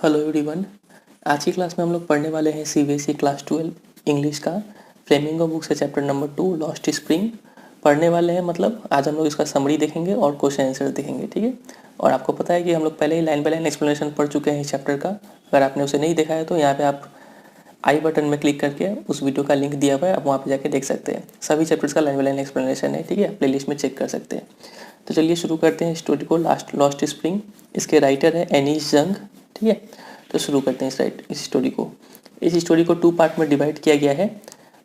Hello everyone. आज की class में हम लोग पढ़ने वाले हैं सीबीएसई क्लास 12 इंग्लिश का फ्लेमिंगो बुक से चैप्टर नंबर 2 लॉस्ट स्प्रिंग पढ़ने वाले हैं। मतलब आज हम लोग इसका समरी देखेंगे और क्वेश्चन आंसर देखेंगे, ठीक है। और आपको पता है कि हम लोग पहले ही लाइन बाय लाइन एक्सप्लेनेशन पढ़ चुके हैं इस चैप्टर का। अगर आपने उसे नहीं देखा है तो यहाँ पे आप आई बटन में क्लिक करके उस वीडियो का लिंक दिया हुआ है, आप वहाँ पे जाके देख सकते हैं। सभी चैप्टर्स का लाइन बाय लाइन एक्सप्लेनेशन है, ठीक है। प्लेलिस्ट में चेक कर सकते हैं। तो चलिए शुरू करते हैं स्टोरी को। लॉस्ट स्प्रिंग, इसके राइटर है एनीस जंग, ठीक है। तो शुरू करते हैं इस स्टोरी को। इस स्टोरी को 2 पार्ट में डिवाइड किया गया है।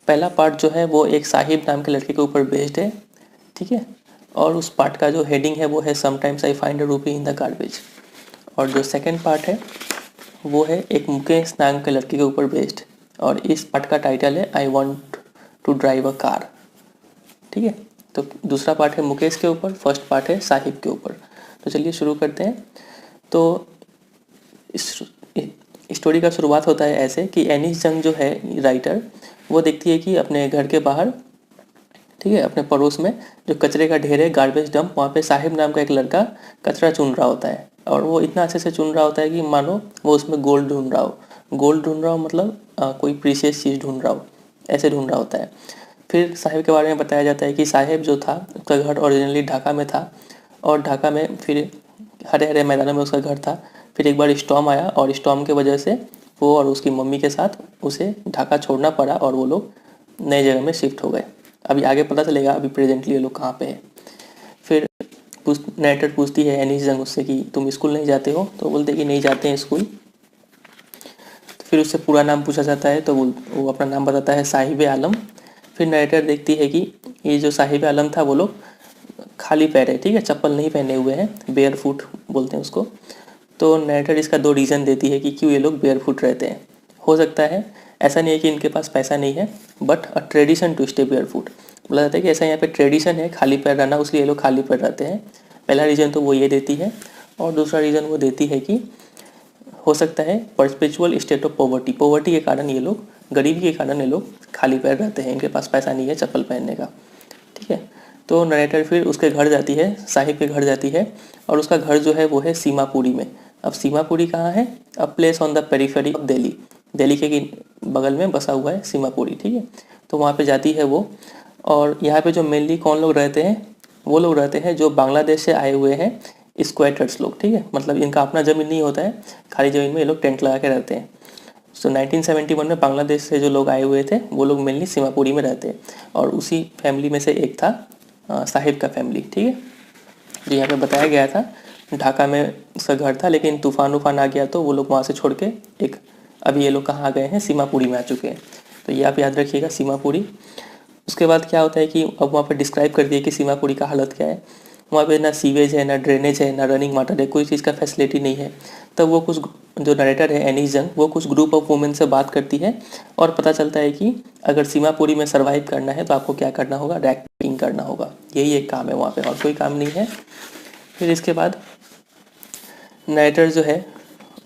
पहला पार्ट जो है वो एक साहिब नाम के लड़के के ऊपर बेस्ड है, ठीक है। और उस पार्ट का जो हेडिंग है वो है समटाइम्स आई फाइंड अ रूपी इन द गार्बेज। और जो सेकंड पार्ट है वो है एक मुकेश नाम के लड़के के ऊपर बेस्ड, और इस पार्ट का टाइटल है I want to drive a car, ठीक है। तो दूसरा पार्ट है मुकेश के ऊपर, फर्स्ट पार्ट है साहिब के ऊपर। तो चलिए शुरू करते हैं। तो इस स्टोरी का शुरुआत होता है ऐसे कि एनीस जंग जो है राइटर, वो देखती है कि अपने घर के बाहर, ठीक है, अपने पड़ोस में जो कचरे का ढेर है, गार्बेज डंप, वहाँ पे साहिब नाम का एक लड़का कचरा चुन रहा होता है। और वो इतना अच्छे से चुन रहा होता है कि मानो वो उसमें गोल्ड ढूंढ रहा हो। गोल्ड ढूंढ रहा हो मतलब कोई प्रीशियस चीज़ ढूंढ रहा हो, ऐसे ढूंढ रहा होता है। फिर साहिब के बारे में बताया जाता है कि साहिब जो था उसका घर ओरिजिनली ढाका में था, और ढाका में फिर हरे हरे मैदानों में उसका घर था। फिर एक बार स्टॉर्म आया और स्टॉर्म की वजह से वो और उसकी मम्मी के साथ उसे ढाका छोड़ना पड़ा और वो लोग नई जगह में शिफ्ट हो गए। अभी आगे पता चलेगा अभी प्रेजेंटली ये लोग कहाँ पे है। फिर नैरेटर पूछती है एनीस जंग उससे कि तुम स्कूल नहीं जाते हो, तो बोलते कि नहीं जाते हैं स्कूल। तो फिर उससे पूरा नाम पूछा जाता है तो वो अपना नाम बताता है साहिब आलम। फिर नैरेटर देखती है कि ये जो साहिब आलम था वो लोग खाली पैर है, ठीक है, चप्पल नहीं पहने हुए हैं, बेयर फुट बोलते हैं उसको। तो नैरेटर इसका 2 रीज़न देती है कि क्यों ये लोग बेयर फुट रहते हैं। हो सकता है ऐसा नहीं है कि इनके पास पैसा नहीं है, but a tradition to stay barefoot. बोला जाता है कि ऐसा यहाँ पे ट्रेडिशन है खाली पैर रहना, उसलिए ये लोग खाली पैर रहते हैं। पहला रीज़न तो वो ये देती है। और दूसरा रीज़न वो देती है कि हो सकता है perpetual state of poverty, poverty के कारण ये लोग, गरीबी के कारण ये लोग खाली पैर रहते हैं, इनके पास पैसा नहीं है चप्पल पहनने का, ठीक है। तो नरेटर फिर उसके घर जाती है, साहिब के घर जाती है, और उसका घर जो है वो है सीमापुरी में। अब सीमापुरी कहाँ है? अ place on the periphery of Delhi, Delhi के बगल में बसा हुआ है सीमापुरी, ठीक है। तो वहाँ पे जाती है वो। और यहाँ पे जो मेनली कौन लोग रहते हैं, वो लोग रहते हैं जो बांग्लादेश से आए हुए हैं स्क्वेटर्स लोग, ठीक है। मतलब इनका अपना ज़मीन नहीं होता है, खाली ज़मीन में ये लोग टेंट लगा के रहते हैं। सो 1971 में बांग्लादेश से जो लोग आए हुए थे वो लोग मेनली सीमापुरी में रहते हैं, और उसी फैमिली में से एक था साहिब का फैमिली, ठीक है। जो यहाँ पे बताया गया था ढाका में उसका घर था, लेकिन तूफान आ गया तो वो लोग वहाँ से छोड़ के एक, अभी ये लोग कहाँ आ गए हैं, सीमापुरी में आ चुके हैं। तो ये आप याद रखिएगा, सीमापुरी। उसके बाद क्या होता है कि अब वहाँ पे डिस्क्राइब कर दिया कि सीमापुरी का हालत क्या है। वहाँ पे ना सीवेज है, ना ड्रेनेज है, ना रनिंग वाटर है, कोई चीज़ का फैसिलिटी नहीं है। तब वो कुछ, जो नरेटर है एनीस जंग, वो कुछ ग्रुप ऑफ वुमेन से बात करती है और पता चलता है कि अगर सीमापुरी में सर्वाइव करना है तो आपको क्या करना होगा, रैक पिकिंग करना होगा। यही एक काम है वहाँ पे, और कोई काम नहीं है। फिर इसके बाद नरेटर जो है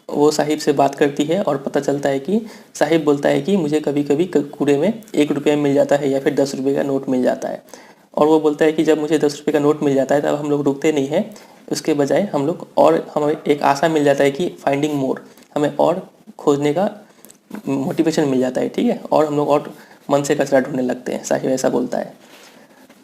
वो साहिब से बात करती है और पता चलता है कि साहिब बोलता है कि मुझे कभी कभी कूड़े में 1 रुपया मिल जाता है या फिर 10 रुपये का नोट मिल जाता है। और वो बोलता है कि जब मुझे 10 रुपये का नोट मिल जाता है तब हम लोग रुकते नहीं हैं, उसके बजाय हम लोग, और हमें एक आशा मिल जाता है कि फाइंडिंग मोर, हमें और खोजने का मोटिवेशन मिल जाता है, ठीक है। और हम लोग और मन से कचरा ढूंढने लगते हैं, साहिब ऐसा बोलता है।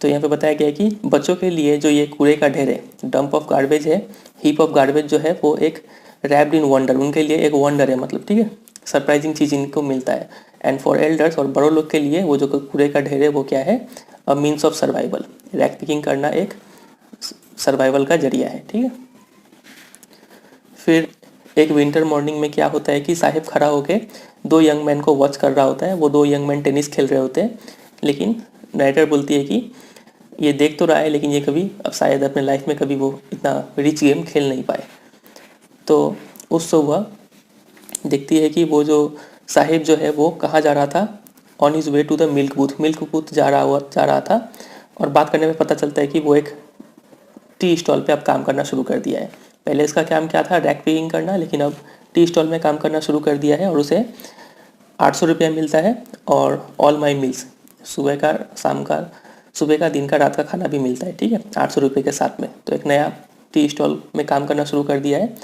तो यहाँ पे बताया गया है कि बच्चों के लिए जो ये कूड़े का ढेर है, डंप ऑफ गार्बेज है, हीप ऑफ गार्बेज जो है वो एक रैप्ड इन वंडर, उनके लिए एक वंडर है, मतलब, ठीक है, सरप्राइजिंग चीज़ इनको मिलता है। एंड फॉर एल्डर्स, और बड़ों लोग के लिए वो जो कूड़े का ढेर है वो क्या है, a means of survival. Rag picking करना एक सर्वाइवल का जरिया है, ठीक है। फिर एक विंटर मॉर्निंग में क्या होता है कि साहिब खड़ा होकर 2 यंग मैन को वॉच कर रहा होता है। वो 2 यंग मैन टेनिस खेल रहे होते हैं, लेकिन नाइटर बोलती है कि ये देख तो रहा है लेकिन ये कभी अब शायद अपने लाइफ में कभी वो इतना रिच गेम खेल नहीं पाए। तो उस सुबह देखती है कि वो जो साहिब जो है वो कहाँ जा रहा था, on his way to the milk booth जा रहा था। और बात करने में पता चलता है कि वो एक टी स्टॉल पे अब काम करना शुरू कर दिया है। पहले इसका काम क्या था, रैक पिकिंग करना, लेकिन अब टी स्टॉल में काम करना शुरू कर दिया है, और उसे 800 रुपया मिलता है, और ऑल माई मील्स, सुबह का, शाम का, सुबह का, दिन का, रात का खाना भी मिलता है, ठीक है, 800 रुपये के साथ में। तो एक नया टी स्टॉल में काम करना शुरू कर दिया है।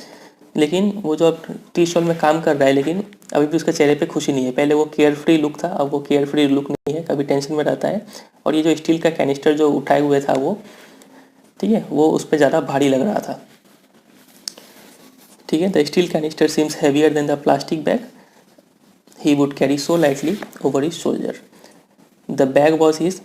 लेकिन वो जो अब टी स्टॉल में काम कर रहा है, लेकिन अभी भी उसके चेहरे पे खुशी नहीं है। पहले वो केयर फ्री लुक था, अब वो केयर फ्री लुक नहीं है, कभी टेंशन में रहता है। और ये जो स्टील का कैनिस्टर जो उठाए हुए था वो, ठीक है, वो उस पर ज़्यादा भारी लग रहा था। ठीक है, the steel canister seems heavier than the plastic bag he would carry so lightly over his shoulder. The bag was his,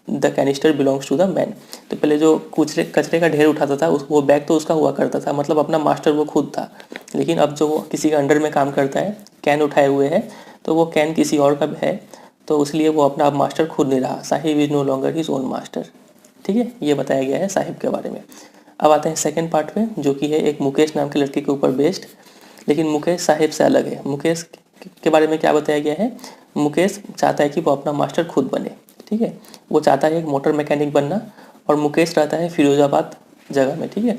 the canister belongs to the man. तो पहले जो कचरे का ढेर उठाता था, उस वो बैग तो उसका हुआ करता था, मतलब अपना मास्टर वो खुद था। लेकिन अब जो वो किसी के अंडर में काम करता है, कैन उठाए हुए है, तो वो कैन किसी और का है, तो इसलिए वो अपना अब मास्टर खुद नहीं रहा। Saheb is no longer his own master. ठीक है, ये बताया गया है साहिब के बारे में। अब आते हैं सेकेंड पार्ट पे, जो कि है एक मुकेश नाम के लड़के के ऊपर बेस्ड, लेकिन मुकेश साहिब से अलग है। मुकेश के बारे में क्या बताया गया है, मुकेश चाहता है कि वो अपना मास्टर खुद बने। ठीक है, वो चाहता है एक मोटर मैकेनिक बनना, और मुकेश रहता है फिरोज़ाबाद जगह में। ठीक है,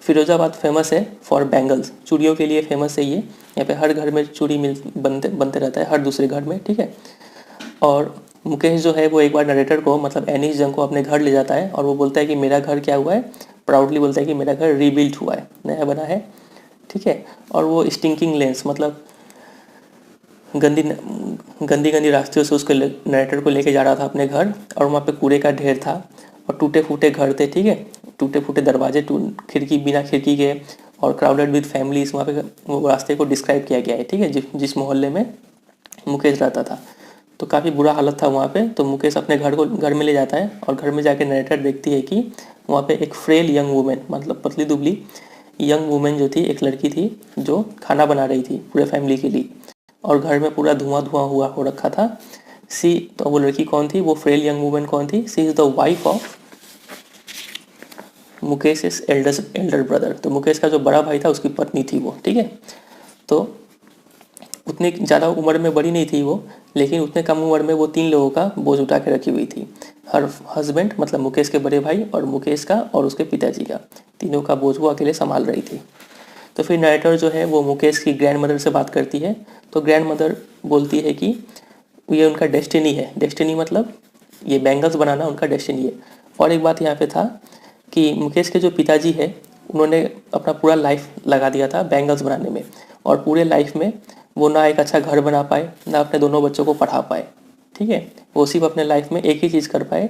फिरोज़ाबाद फेमस है फॉर बैंगल्स, चूड़ियों के लिए फेमस है ये। यहाँ पे हर घर में चूड़ी बनते रहता है, हर दूसरे घर में। ठीक है, और मुकेश जो है वो एक बार नरेटर को, मतलब एनीस जंग को अपने घर ले जाता है, और वो बोलता है कि मेरा घर क्या हुआ है, प्राउडली बोलता है कि मेरा घर रीबिल्ड हुआ है, नया बना है। ठीक है, और वो स्टिंकिंग लेंस, मतलब गंदी गंदी गंदी रास्ते से उसके नरेटर को लेके जा रहा था अपने घर, और वहाँ पे कूड़े का ढेर था और टूटे फूटे घर थे। ठीक है, टूटे फूटे दरवाजे, खिड़की बिना खिड़की के, और क्राउडेड विद फैमिलीज। वहाँ पे वो रास्ते को डिस्क्राइब किया गया है। ठीक है, जिस मोहल्ले में मुकेश रहता था, तो काफ़ी बुरा हालत था वहाँ पे। तो मुकेश अपने घर में ले जाता है, और घर में जाके नरेटर देखती है कि वहाँ पे एक फ्रेल यंग वुमेन, मतलब पतली दुबली यंग वुमेन जो थी, एक लड़की थी जो खाना बना रही थी पूरे फैमिली के लिए, और घर में पूरा धुआं धुआं हुआ हो रखा था। सी, तो वो लड़की कौन थी, वो फ्रेल यंग वुमेन कौन थी, she is the wife of Mukesh is elder brother. तो मुकेश का जो बड़ा भाई था उसकी पत्नी थी वो। ठीक है, तो उतनी ज़्यादा उम्र में बड़ी नहीं थी वो, लेकिन उतने कम उम्र में वो 3 लोगों का बोझ उठा के रखी हुई थी। हर हस्बैंड, मतलब मुकेश के बड़े भाई और मुकेश का और उसके पिताजी का, तीनों का बोझ वो अकेले संभाल रही थी। तो फिर नरेटर जो है वो मुकेश की ग्रैंड मदर से बात करती है। तो ग्रैंड मदर बोलती है कि ये उनका डेस्टिनी है। डेस्टिनी मतलब ये बैंगल्स बनाना उनका डेस्टिनी है। और एक बात यहाँ पे था कि मुकेश के जो पिताजी है, उन्होंने अपना पूरा लाइफ लगा दिया था बैंगल्स बनाने में, और पूरे लाइफ में वो ना एक अच्छा घर बना पाए, ना अपने दोनों बच्चों को पढ़ा पाए। ठीक है, वो सिर्फ अपने लाइफ में एक ही चीज़ कर पाए।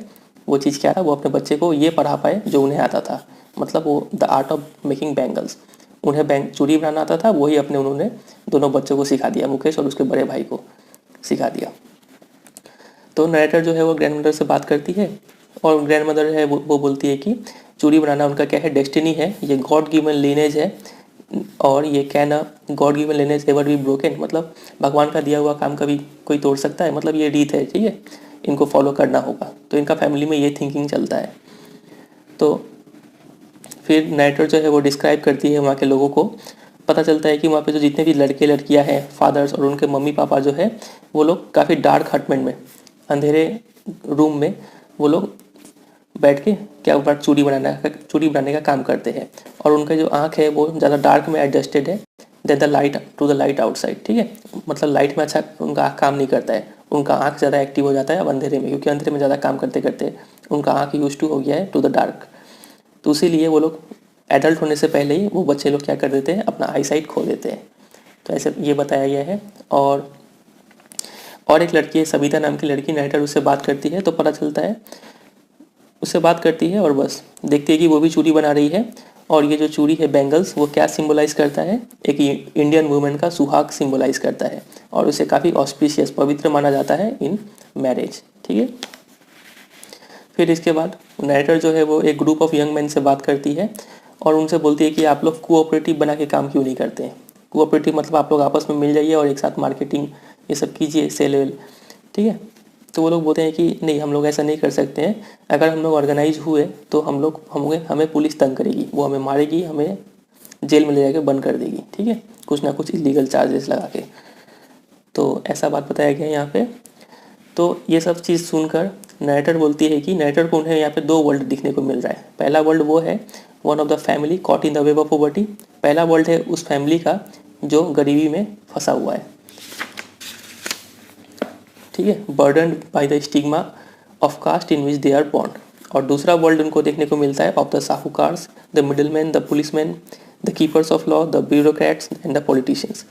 वो चीज़ क्या था, वो अपने बच्चे को ये पढ़ा पाए जो उन्हें आता था, मतलब वो the art of making bangles. उन्हें चूड़ी बनाना आता था, वही उन्होंने दोनों बच्चों को सिखा दिया, मुकेश और उसके बड़े भाई को सिखा दिया। तो नरेटर जो है वो ग्रैंड मदर से बात करती है, और ग्रैंड मदर है वो बोलती है कि चूड़ी बनाना उनका क्या है, डेस्टिनी है, ये गॉड गिवन लीनेज है, और ये can a God given lineage ever be broken, मतलब भगवान का दिया हुआ काम कभी कोई तोड़ सकता है, मतलब ये रीत है। ठीक है, इनको फॉलो करना होगा। तो इनका फैमिली में ये थिंकिंग चलता है। तो फिर नरेटर जो है वो डिस्क्राइब करती है वहाँ के लोगों को। पता चलता है कि वहाँ पे जो जितने भी लड़के लड़कियाँ हैं, फादर्स और उनके मम्मी पापा जो है, वो लोग काफ़ी डार्क हटमेंट में, अंधेरे रूम में वो लोग बैठ के क्या बार चूड़ी बनाने का काम करते हैं। और उनका जो आँख है वो ज़्यादा डार्क में एडजस्टेड है then the light to the light outside. ठीक है, मतलब लाइट में अच्छा उनका आँख काम नहीं करता है, उनका आँख ज़्यादा एक्टिव हो जाता है अब अंधेरे में, क्योंकि अंधेरे में ज़्यादा काम करते करते उनका आँख यूज टू हो गया है टू द डार्क। तो इसीलिए वो लोग एडल्ट होने से पहले ही वो बच्चे लोग क्या कर देते हैं, अपना आई साइट खो देते हैं। तो ऐसे ये बताया गया है। और एक लड़की है, सविता नाम की लड़की, नरेटर उससे बात करती है, तो पता चलता है, उससे बात करती है और बस देखती है कि वो भी चूड़ी बना रही है। और ये जो चूड़ी है बैंगल्स, वो क्या सिंबलाइज करता है, एक इंडियन वुमेन का सुहाग सिंबलाइज करता है, और उसे काफ़ी ऑस्पिशियस, पवित्र माना जाता है इन मैरिज। ठीक है, फिर इसके बाद नरेटर जो है वो एक ग्रुप ऑफ यंग मैन से बात करती है, और उनसे बोलती है कि आप लोग कोऑपरेटिव बना के काम क्यों नहीं करते हैं। कोऑपरेटिव मतलब आप लोग आपस में मिल जाइए और एक साथ मार्केटिंग ये सब कीजिए, सेल वेल। ठीक है, तो वो लोग बोलते हैं कि नहीं, हम लोग ऐसा नहीं कर सकते हैं। अगर हम लोग ऑर्गेनाइज हुए तो हमें पुलिस तंग करेगी, वो हमें मारेगी, हमें जेल में ले जाकर बंद कर देगी। ठीक है, कुछ ना कुछ इलीगल चार्जेस लगा के। तो ऐसा बात बताया गया है यहाँ पे। तो ये सब चीज़ सुनकर नरेटर बोलती है कि नरेटर को उन्हें यहाँ पे 2 वर्ल्ड दिखने को मिल रहा है। पहला वर्ल्ड वो है one of the family caught in the web of poverty. पहला वर्ल्ड है उस फैमिली का जो गरीबी में फंसा हुआ है। ठीक है, burden by the stigma of caste in which they are born. और दूसरा वर्ल्ड उनको देखने को मिलता है of the sahukars, the middleman, the policeman, the keepers of law, the bureaucrats and the politicians.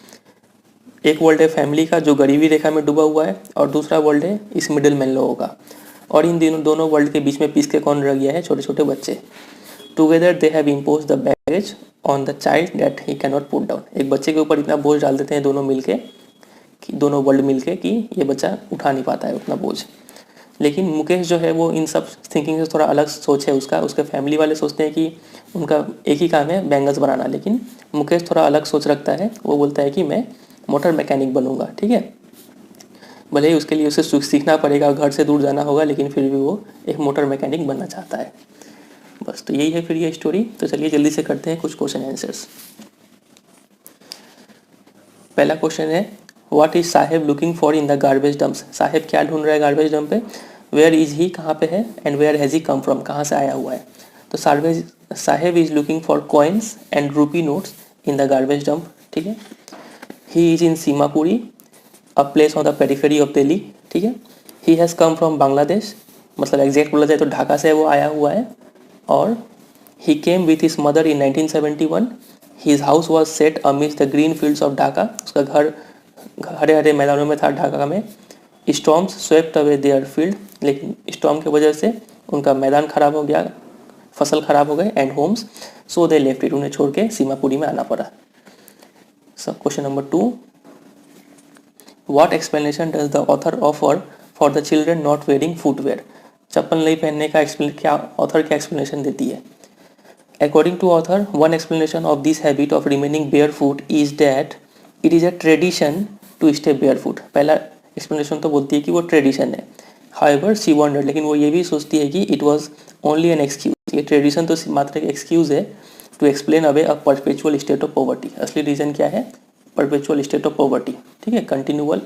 एक वर्ल्ड है फैमिली का जो गरीबी रेखा में डूबा हुआ है, और दूसरा वर्ल्ड है इस मिडिल मैन लोगों का, और इन दोनों वर्ल्ड के बीच में पीस के कौन रह गया है? छोटे छोटे बच्चे। Together they have impose the baggage on the child that he can not put down. एक बच्चे के ऊपर इतना बोझ डाल देते हैं दोनों मिलके, कि दोनों वर्ल्ड मिलके, कि ये बच्चा उठा नहीं पाता है उतना बोझ। लेकिन मुकेश जो है वो इन सब थिंकिंग से थोड़ा अलग सोच है उसका। उसके फैमिली वाले सोचते हैं कि उनका एक ही काम है बैंगल्स बनाना, लेकिन मुकेश थोड़ा अलग सोच रखता है। वो बोलता है कि मैं मोटर मैकेनिक बनूंगा, ठीक है। भले ही उसके लिए उसे सीखना पड़ेगा, घर से दूर जाना होगा, लेकिन फिर भी वो एक मोटर मैकेनिक बनना चाहता है। बस तो यही है फिर ये स्टोरी। तो चलिए जल्दी से करते हैं कुछ क्वेश्चन आंसर्स। पहला क्वेश्चन है, what is Saheb looking for in the garbage dumps. Saheb क्या ढूंढ रहा है गार्बेज डंप पे? वेयर इज ही, कहाँ पे है, and where has he come from, कहाँ से आया हुआ है। तो Saheb is looking for coins and rupee notes in the garbage dump, ठीक है। He is in Seemapuri, a place on the periphery of Delhi, ठीक है। He has come from Bangladesh, मतलब एग्जैक्ट बोला जाए तो ढाका से वो आया हुआ है। और he came with his mother in 1971। His house was set amidst the green fields of Dhaka. उसका घर हरे हरे मैदानों में था ढाका में। Storms swept away their field, लेकिन स्टॉर्म की वजह से उनका मैदान खराब हो गया, फसल खराब हो गए, and homes, so they left it, उन्हें छोड़ के सीमापुरी में आना पड़ा। सब question number 2, what explanation does the author offer for the children not wearing footwear. चप्पल नहीं पहनने का क्या ऑथर क्या एक्सप्लेनेशन देती है? According to author, one explanation of this habit of remaining barefoot is that it is a tradition to stay barefoot. पहला explanation तो बोलती है कि वो ट्रेडिशन है। हाउएवर शी वंडर, लेकिन वो ये भी सोचती है कि it was only an excuse. ये ट्रेडिशन तो मात्र एक एक्सक्यूज है to explain away a perpetual state of poverty. असली रीज़न क्या है? परपेचुअल स्टेट ऑफ पॉवर्टी, ठीक है, continual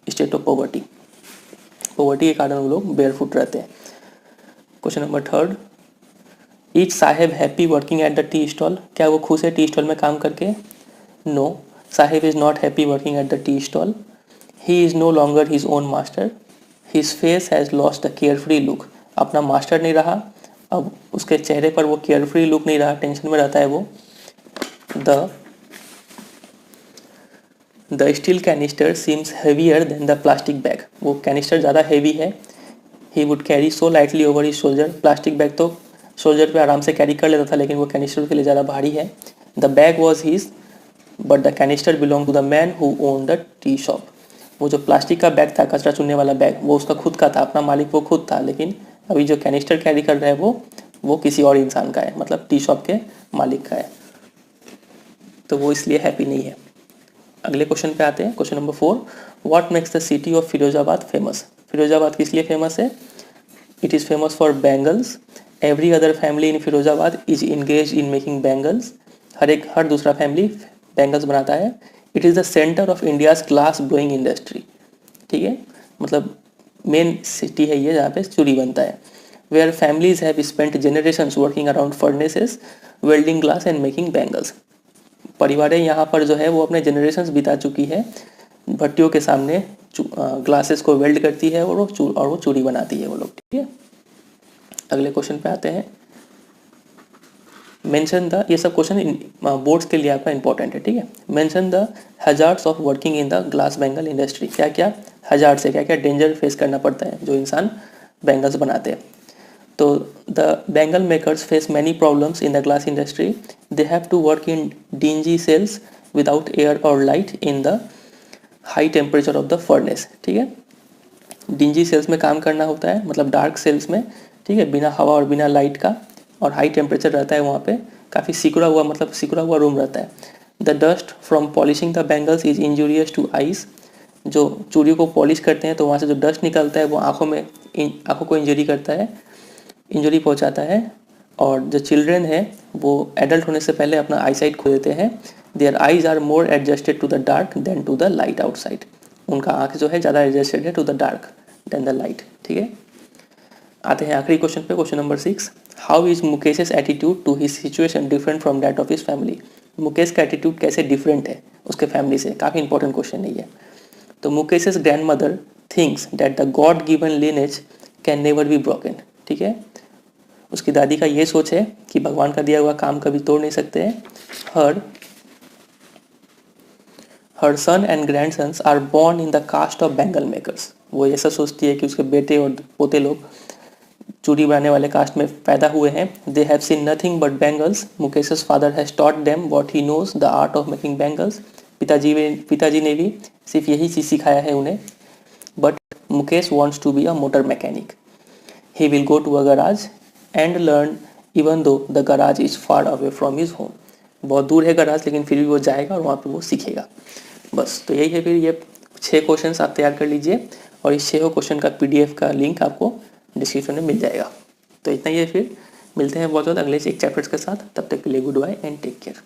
state of poverty. Poverty के कारण वो लोग बेयरफुट रहते हैं। Question number 3, is Saheb happy working at the tea stall. क्या वो खुश है टी स्टॉल में काम करके? No, Saheb is not happy working at the tea stall. He is no longer his own master. His face has lost the carefree look. अपना master नहीं रहा, अब उसके चेहरे पर वो केयरफ्री लुक नहीं रहा, टेंशन में रहता है वो। The steel canister seems heavier than the plastic bag. वो कैनिस्टर ज़्यादा हैवी है। He would carry so lightly over his shoulder. Plastic bag तो शोल्डर पे आराम से कैरी कर लेता था, लेकिन वो कैनिस्टर के लिए ज़्यादा भारी है। The bag was his but the canister belong to the man who own the tea shop. वो जो प्लास्टिक का बैग था, कचरा चुनने वाला बैग, वो उसका खुद का था, अपना मालिक वो खुद था। लेकिन अभी जो कैनिस्टर कैरी कर रहा है वो किसी और इंसान का है, मतलब टी शॉप के मालिक का है। तो वो इसलिए हैप्पी नहीं है। अगले क्वेश्चन पे आते हैं। Question number 4, what makes the city of Firozabad famous. Firozabad किस लिए फेमस है? It is famous for bangles. Every other family in Firozabad is engage in making bangles. हर दूसरा फैमिली बैंगल्स बनाता है। It is the centre of India's glass blowing industry, ठीक है, मतलब मेन सिटी है ये जहाँ पे चूड़ी बनता है। Where families have spent generations working around furnaces welding glass and making bangles. परिवारें यहाँ पर जो है वो अपने जनरेशन्स बिता चुकी है, भट्टियों के सामने ग्लासेस को वेल्ड करती है और वो चूड़ी बनाती है वो लोग, ठीक है। अगले क्वेश्चन पे आते हैं। मेंशन द, ये सब क्वेश्चन बोर्ड्स के लिए आपका इंपॉर्टेंट है, ठीक है। Mention the hazards of working in the glass bangle industry. क्या क्या हजार्ड से क्या क्या डेंजर फेस करना पड़ता है जो इंसान बैंगल्स बनाते हैं। तो the bangle makers face many problems in the glass industry. They have to work in dingy cells without air और light in the high temperature of the furnace, ठीक है। डिंजी सेल्स में काम करना होता है, मतलब डार्क सेल्स में, ठीक है, बिना हवा और बिना लाइट का, और हाई टेम्परेचर रहता है वहाँ पे, काफ़ी सिकुड़ा हुआ, मतलब सिकुड़ा हुआ रूम रहता है। The dust from polishing the bangles is injurious to eyes. जो चूड़ी को पॉलिश करते हैं तो वहाँ से जो डस्ट निकलता है वो आँखों को इंजरी करता है, इंजरी पहुँचाता है। और जो चिल्ड्रेन है वो एडल्ट होने से पहले अपना आईसाइट खो देते हैं। Their eyes are more adjusted to the dark than to the light outside. उनका आँख जो है ज़्यादा एडजस्टेड है to the dark than the light, ठीक है। आते हैं आखिरी क्वेश्चन पे, question number 6, how is Mukesh attitude to his situation different from that of his family. Mukesh का एटीट्यूड कैसे डिफरेंट है उसके फैमिली से, काफ़ी इंपॉर्टेंट क्वेश्चन है ये। तो मुकेश's grandmother thinks that the God given lineage can never be broken, ठीक है। उसकी दादी का ये सोच है कि भगवान का दिया हुआ काम कभी तोड़ नहीं सकते हैं। हर son and grandsons are born in the caste of bangle makers. वो ऐसा सोचती है कि उसके बेटे और पोते लोग चूड़ी बनाने वाले कास्ट में पैदा हुए हैं। They have seen nothing but bangles. Mukesh's father has taught them what he knows the art of making bangles. पिताजी ने भी सिर्फ यही चीज़ सिखाया है उन्हें। But Mukesh wants to be a motor mechanic. He will go to a garage and learn even though the garage is far away from his home. बहुत दूर है गराज, लेकिन फिर भी वो जाएगा और वहाँ पे वो सीखेगा। बस तो यही है। फिर ये 6 क्वेश्चंस आप तैयार कर लीजिए और इस 6 क्वेश्चन का PDF का लिंक आपको डिस्क्रिप्शन में मिल जाएगा। तो इतना ही है। फिर मिलते हैं बहुत जल्द अगले एक चैप्टर्स के साथ। तब तक के लिए goodbye and take care.